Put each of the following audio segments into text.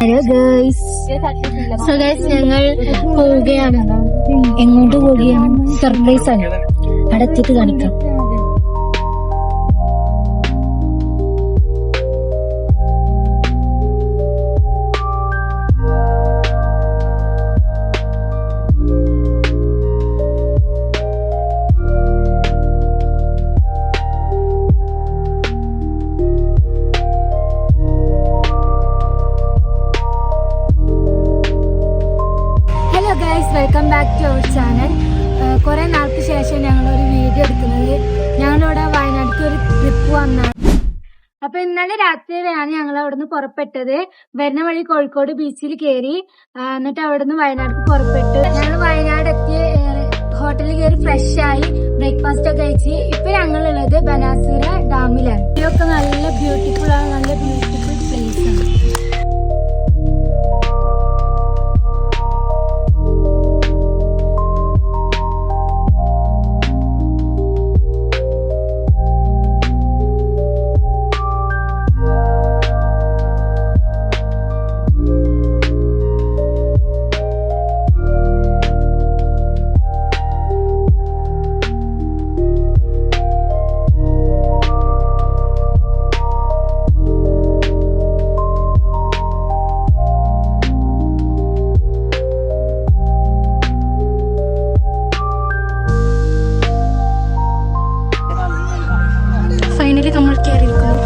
Hello guys. So guys, ഞങ്ങൾ പോവുകയാണ്. എങ്ങോട്ട് പോവുകയാണ്? സർപ്രൈസ് ആണ്. അവിടെ എത്തിയിട്ട് കാണിക്കാം. Welcome back to our channel. കുറേ നാൾക്ക് ശേഷം ഞങ്ങളൊരു വീഡിയോ എടുക്കുന്നത്. ഞങ്ങളിവിടെ വയനാട്ടിലേക്ക് ഒരു ട്രിപ്പ് വന്നാണ്. അപ്പൊ ഇന്നലെ രാത്രിയിലാണ് ഞങ്ങൾ അവിടെ നിന്ന് പുറപ്പെട്ടത്. വരുന്ന വഴി കോഴിക്കോട് ബീച്ചിൽ കയറി, എന്നിട്ട് അവിടെ നിന്ന് വയനാട്ടിലേക്ക് പുറപ്പെട്ടു. ഞങ്ങൾ വയനാട് എത്തി ഹോട്ടലിൽ കയറി ഫ്രഷ് ആയി ബ്രേക്ക്ഫാസ്റ്റ് ഒക്കെ കഴിച്ച് ഇപ്പൊ ഞങ്ങളുള്ളത് ബനാസുര ഡാമിലാണ്. ഇതൊക്കെ നല്ല ബ്യൂട്ടിഫുൾ ആണ്, നല്ല ബ്യൂട്ടിഫുൾ പ്ലേസ് ആണ്. ഫൈനലി നമ്മൾ കയറിയിരിക്കുന്നു.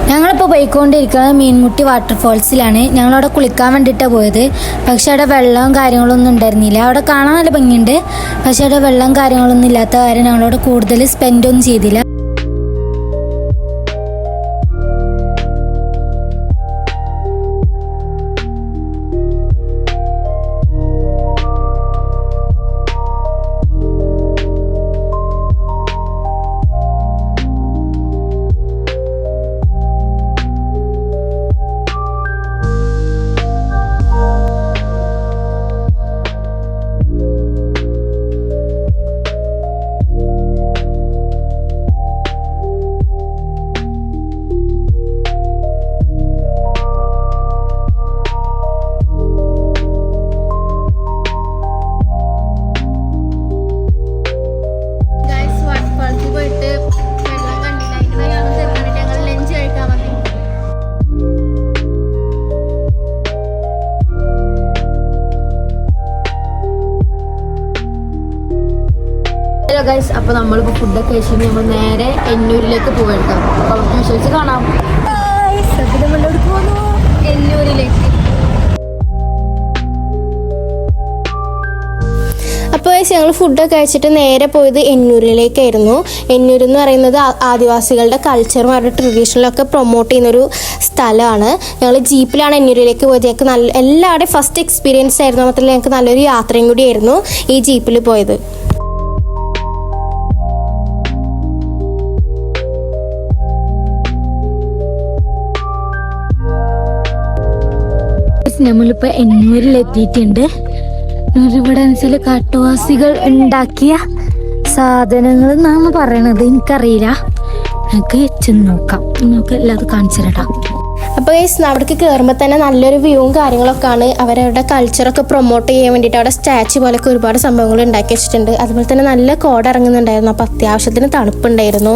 ഞങ്ങളിപ്പോൾ പോയിക്കൊണ്ടിരിക്കുന്നത് മീൻമുട്ടി വാട്ടർഫോൾസിലാണ്. ഞങ്ങളവിടെ കുളിക്കാൻ വേണ്ടിയിട്ടാണ് പോയത്. പക്ഷെ അവിടെ വെള്ളവും കാര്യങ്ങളൊന്നും ഉണ്ടായിരുന്നില്ല. അവിടെ കാണാൻ നല്ല ഭംഗിയുണ്ട്, പക്ഷെ അവിടെ വെള്ളവും കാര്യങ്ങളൊന്നും ഇല്ലാത്ത കാര്യം ഞങ്ങളവിടെ കൂടുതൽ സ്പെൻഡൊന്നും ചെയ്തില്ല. ഗൈസ്, അപ്പോൾ നമ്മളിപ്പോൾ ഫുഡൊക്കെ കഴിച്ചിട്ട് നമ്മൾ നേരെ എന്നൂരിലേക്ക് പോയെടുക്കാം. അപ്പോൾ നമുക്ക് വിശ്വസിച്ച് കാണാം. എന്നൂരിലേക്ക്. അപ്പോൾ ഞങ്ങൾ ഫുഡൊക്കെ കഴിച്ചിട്ട് നേരെ പോയത് എന്നൂരിലേക്കായിരുന്നു. എന്നൂർ എന്ന് പറയുന്നത് ആദിവാസികളുടെ കൾച്ചറും അവരുടെ ട്രഡീഷണലൊക്കെ പ്രൊമോട്ട് ചെയ്യുന്നൊരു സ്ഥലമാണ്. ഞങ്ങൾ ജീപ്പിലാണ് എന്നൂരിലേക്ക് പോയത്. ഞങ്ങൾക്ക് എല്ലാവരുടെയും ഫസ്റ്റ് എക്സ്പീരിയൻസ് ആയിരുന്നു. മാത്രമല്ല ഞങ്ങൾക്ക് നല്ലൊരു യാത്രയും കൂടിയായിരുന്നു ഈ ജീപ്പിൽ പോയത്. നമ്മളിപ്പോൾ എന്നൂരിലെത്തിയിട്ടുണ്ട്. ഇവിടെ വെച്ചാൽ കാട്ടുവാസികൾ ഉണ്ടാക്കിയ സാധനങ്ങൾ എന്നാണ് പറയണത്, എനിക്കറിയില്ല. നമുക്ക് ചെന്ന് നോക്കാം, നമുക്ക് എല്ലാതും കാണിച്ചു തരാം. അപ്പോൾ അവിടേക്ക് കയറുമ്പോൾ തന്നെ നല്ലൊരു വ്യൂവും കാര്യങ്ങളൊക്കെ ആണ്. അവരവരുടെ കൾച്ചറൊക്കെ പ്രൊമോട്ട് ചെയ്യാൻ വേണ്ടിയിട്ട് അവിടെ സ്റ്റാച്ചു പോലൊക്കെ ഒരുപാട് സംഭവങ്ങൾ ഉണ്ടാക്കി വെച്ചിട്ടുണ്ട്. അതുപോലെ തന്നെ നല്ല കോട ഇറങ്ങുന്നുണ്ടായിരുന്നു. അപ്പോൾ അത്യാവശ്യത്തിന് തണുപ്പുണ്ടായിരുന്നു.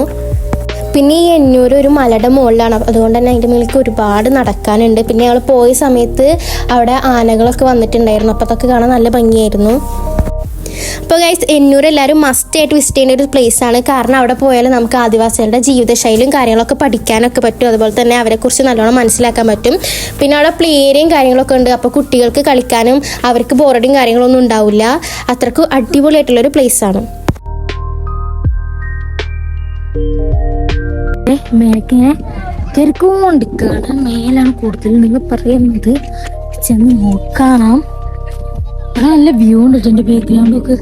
പിന്നെ ഈ എന്നൂർ ഒരു മലയുടെ മുകളിലാണ്, അതുകൊണ്ട് തന്നെ അതിൻ്റെ മുകളിലേക്ക് ഒരുപാട് നടക്കാനുണ്ട്. പിന്നെ ഞങ്ങൾ പോയ സമയത്ത് അവിടെ ആനകളൊക്കെ വന്നിട്ടുണ്ടായിരുന്നു, അപ്പോൾ അതൊക്കെ കാണാൻ നല്ല ഭംഗിയായിരുന്നു. അപ്പോൾ ഗൈസ്, എന്നൂർ എല്ലാവരും മസ്റ്റായിട്ട് വിസിറ്റ് ചെയ്യുന്ന ഒരു പ്ലേസ് ആണ്. കാരണം അവിടെ പോയാൽ നമുക്ക് ആദിവാസികളുടെ ജീവിതശൈലിയും കാര്യങ്ങളൊക്കെ പഠിക്കാനൊക്കെ പറ്റും. അതുപോലെ തന്നെ അവരെക്കുറിച്ച് നല്ലോണം മനസ്സിലാക്കാൻ പറ്റും. പിന്നെ അവിടെ പ്ലേ ഏരിയയും കാര്യങ്ങളൊക്കെ ഉണ്ട്, അപ്പോൾ കുട്ടികൾക്ക് കളിക്കാനും അവർക്ക് ബോറടിയും കാര്യങ്ങളൊന്നും ഉണ്ടാവില്ല. അത്രയ്ക്ക് അടിപൊളിയായിട്ടുള്ളൊരു പ്ലേസ് ആണ്. മേലാണ് കൂടുതൽ നിങ്ങൾ പറയുന്നത്. ചെന്ന് നോക്കണം. നല്ല വ്യൂ ഉണ്ട് എന്റെ ബാക്ക്ഗ്രൗണ്ടൊക്കെ.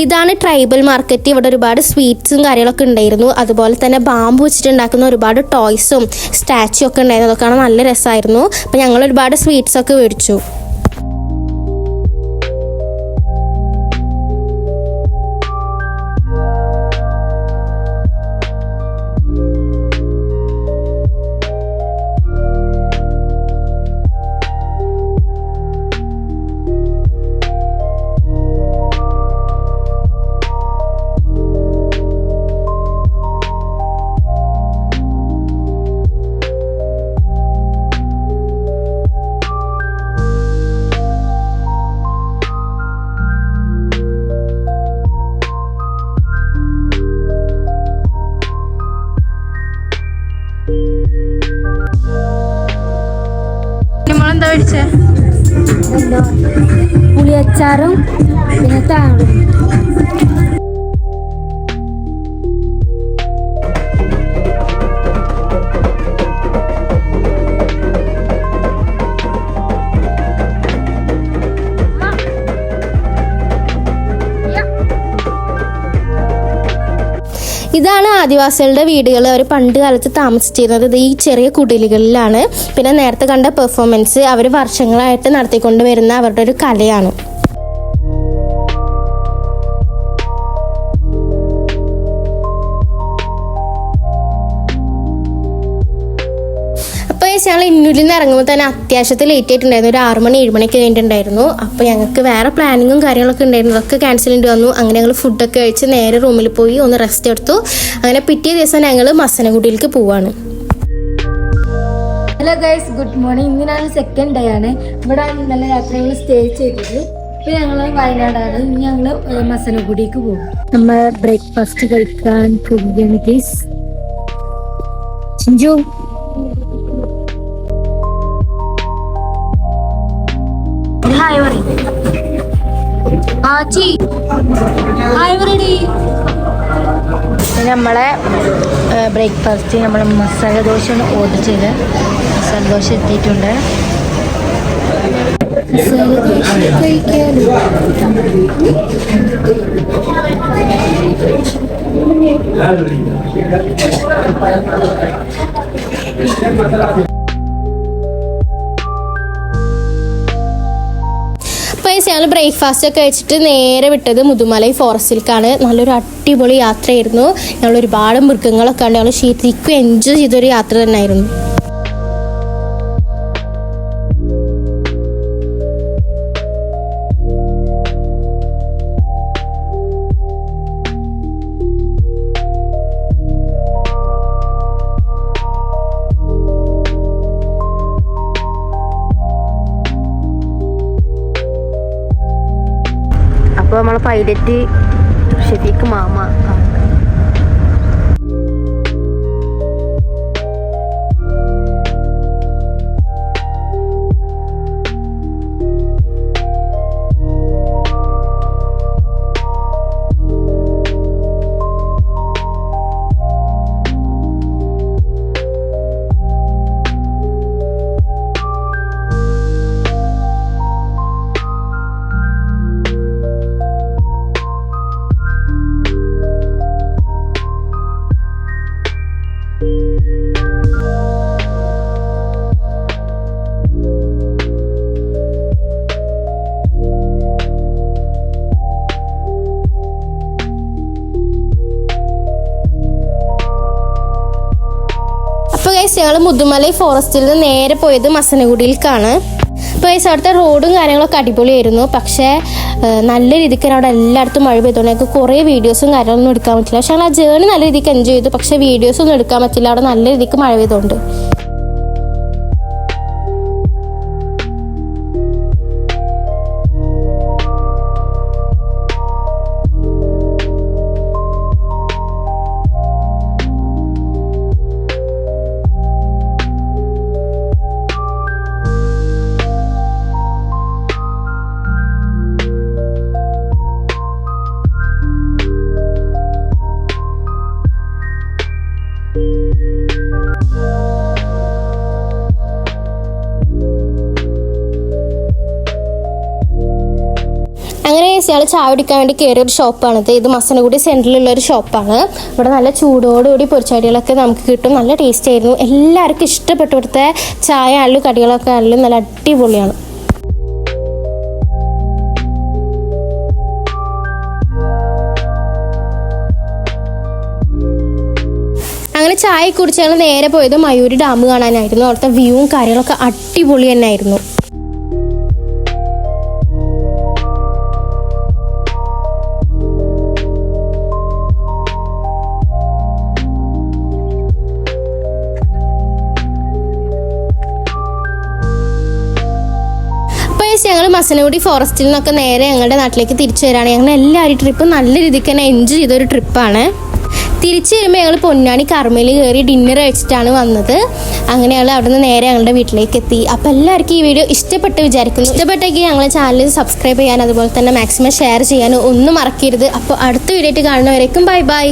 ഇതാണ് ട്രൈബൽ മാർക്കറ്റ്. ഇവിടെ ഒരുപാട് സ്വീറ്റ്സും കാര്യങ്ങളൊക്കെ ഉണ്ടായിരുന്നു. അതുപോലെ തന്നെ ബാമ്പ് വെച്ചിട്ടുണ്ടാക്കുന്ന ഒരുപാട് ടോയ്സും സ്റ്റാച്ചു ഒക്കെ ഉണ്ടായിരുന്നു. അതൊക്കെ നല്ല രസമായിരുന്നു. അപ്പോൾ ഞങ്ങൾ ഒരുപാട് സ്വീറ്റ്സ് ഒക്കെ മേടിച്ചു. പുളിയച്ചാറും പിന്നെ താളും. ഇതാണ് ആദിവാസികളുടെ വീടുകൾ. അവർ പണ്ട് കാലത്ത് താമസിച്ചിരുന്നത് ഈ ചെറിയ കുടിലുകളിലാണ്. പിന്നെ നേരത്തെ കണ്ട പെർഫോമൻസ് അവർ വർഷങ്ങളായിട്ട് നടത്തിക്കൊണ്ട് വരുന്ന അവരുടെ ഒരു കലയാണ്. ഞങ്ങൾ എന്നൂരിൽ നിന്ന് ഇറങ്ങുമ്പോൾ തന്നെ അത്യാവശ്യത്തിൽ ലേറ്റ് ആയിട്ടുണ്ടായിരുന്നു. ഒരു 6 മണി 7 മണിയൊക്കെ കഴിഞ്ഞിട്ടുണ്ടായിരുന്നു. അപ്പോൾ ഞങ്ങൾക്ക് വേറെ പ്ലാനിങ്ങും കാര്യങ്ങളൊക്കെ ഉണ്ടായിരുന്നു. അതൊക്കെ ക്യാൻസൽ ചെയ്യേണ്ടി വന്നു. അങ്ങനെ ഞങ്ങൾ ഫുഡൊക്കെ കഴിച്ച് നേരെ റൂമിൽ പോയി ഒന്ന് റെസ്റ്റ് എടുത്തു. അങ്ങനെ പിറ്റേ ദിവസം ഞങ്ങൾ മസനഗുഡിയിലേക്ക് പോവാണ്. Hello guys, good morning. ഇന്ന് ഞങ്ങൾ സെക്കൻഡ് ഡേ ആണ്. ഇവിടെ ഇന്നലെ രാത്രി ഞങ്ങൾ സ്റ്റേ ചെയ്തത്. ഇപ്പോൾ ഞങ്ങൾ വയനാടാണ്. ഇനി ഞങ്ങൾ മസനഗുഡിക്ക് പോകും. നമ്മൾ ബ്രേക്ക്ഫാസ്റ്റ് കഴിക്കാൻ പോവുകയാണ് ഗൈസ്. ചിഞ്ചു ഹായ് പറയും. ഹായ് പറയടി. നമ്മളെ ബ്രേക്ക്ഫാസ്റ്റ് നമ്മൾ മസാല ദോശയാണ് ഓർഡർ ചെയ്ത്. മസാല ദോശ എത്തിയിട്ടുണ്ട്. ഞങ്ങൾ ബ്രേക്ക്ഫാസ്റ്റ് ഒക്കെ കഴിച്ചിട്ട് നേരെ വിട്ടത് മുതുമലൈ ഫോറസ്റ്റിലേക്കാണ്. നല്ലൊരു അടിപൊളി യാത്രയായിരുന്നു. ഞങ്ങൾ ഒരുപാട് മൃഗങ്ങളൊക്കെ ഉണ്ട്. ഞങ്ങൾ ശരിക്കും എൻജോയ് ചെയ്തൊരു യാത്ര തന്നെയായിരുന്നു. അപ്പോൾ നമ്മളെ പൈലറ്റ് ഷെഫീഖ് മാമ ഗൈസ് ഞങ്ങൾ മുതുമലൈ ഫോറസ്റ്റിൽ നിന്ന് നേരെ പോയത് മസനഗുഡിയിലേക്കാണ്. അപ്പോൾ ഗൈസ് അവിടുത്തെ റോഡും കാര്യങ്ങളൊക്കെ അടിപൊളിയായിരുന്നു. പക്ഷേ നല്ല രീതിക്ക് അവിടെ എല്ലായിടത്തും മഴ പെയ്തുകൊണ്ട് ഞങ്ങൾക്ക് കുറേ വീഡിയോസും കാര്യങ്ങളൊന്നും എടുക്കാൻ പറ്റില്ല. പക്ഷേ ഞങ്ങൾ ആ ജേർണി നല്ല രീതിക്ക് എൻജോയ് ചെയ്തു. പക്ഷേ വീഡിയോസൊന്നും എടുക്കാൻ പറ്റില്ല, അവിടെ നല്ല രീതിക്ക് മഴ പെയ്തുകൊണ്ട്. അങ്ങനെ ഞങ്ങൾ ചായ കുടിക്കാൻ വേണ്ടി കയറിയ ഒരു ഷോപ്പാണിത്. ഇത് മസനഗുഡി സെൻറ്ററിലുള്ള ഒരു ഷോപ്പാണ്. ഇവിടെ നല്ല ചൂടോടുകൂടി പൊരിച്ചടികളൊക്കെ നമുക്ക് കിട്ടും. നല്ല ടേസ്റ്റ് ആയിരുന്നു. എല്ലാവർക്കും ഇഷ്ടപ്പെട്ടു. ഇവിടുത്തെ ചായ ആയാലും കടികളൊക്കെ ആയാലും നല്ല അടിപൊളിയാണ്. അങ്ങനെ ചായ കുടിച്ച് ഞങ്ങൾ നേരെ പോയത് മയൂരി ഡാം കാണാനായിരുന്നു. അവിടുത്തെ വ്യൂവും കാര്യങ്ങളൊക്കെ അടിപൊളി തന്നെ ആയിരുന്നു. ഞങ്ങൾ മസനഗുഡി ഫോറസ്റ്റിൽ നിന്നൊക്കെ നേരെ ഞങ്ങളുടെ നാട്ടിലേക്ക് തിരിച്ചു വരികയാണ്. ഞങ്ങൾ എല്ലാവരും ട്രിപ്പ് നല്ല രീതിക്ക് തന്നെ എൻജോയ് ചെയ്തൊരു ട്രിപ്പാണ്. തിരിച്ചു വരുമ്പോൾ ഞങ്ങൾ പൊന്നാനി കർമ്മയിൽ കയറി ഡിന്നർ കഴിച്ചിട്ടാണ് വന്നത്. അങ്ങനെ ഞങ്ങൾ അവിടെ നിന്ന് നേരെ ഞങ്ങളുടെ വീട്ടിലേക്ക് എത്തി. അപ്പോൾ എല്ലാവർക്കും ഈ വീഡിയോ ഇഷ്ടപ്പെട്ട് വിചാരിക്കുന്നു. ഇഷ്ടപ്പെട്ടെങ്കിൽ ഞങ്ങളുടെ ചാനൽ സബ്സ്ക്രൈബ് ചെയ്യാൻ അതുപോലെ തന്നെ മാക്സിമം ഷെയർ ചെയ്യാനും ഒന്നും മറക്കരുത്. അപ്പോൾ അടുത്ത വീഡിയോ ആയിട്ട് കാണുന്നവരേക്കും ബൈ ബൈ.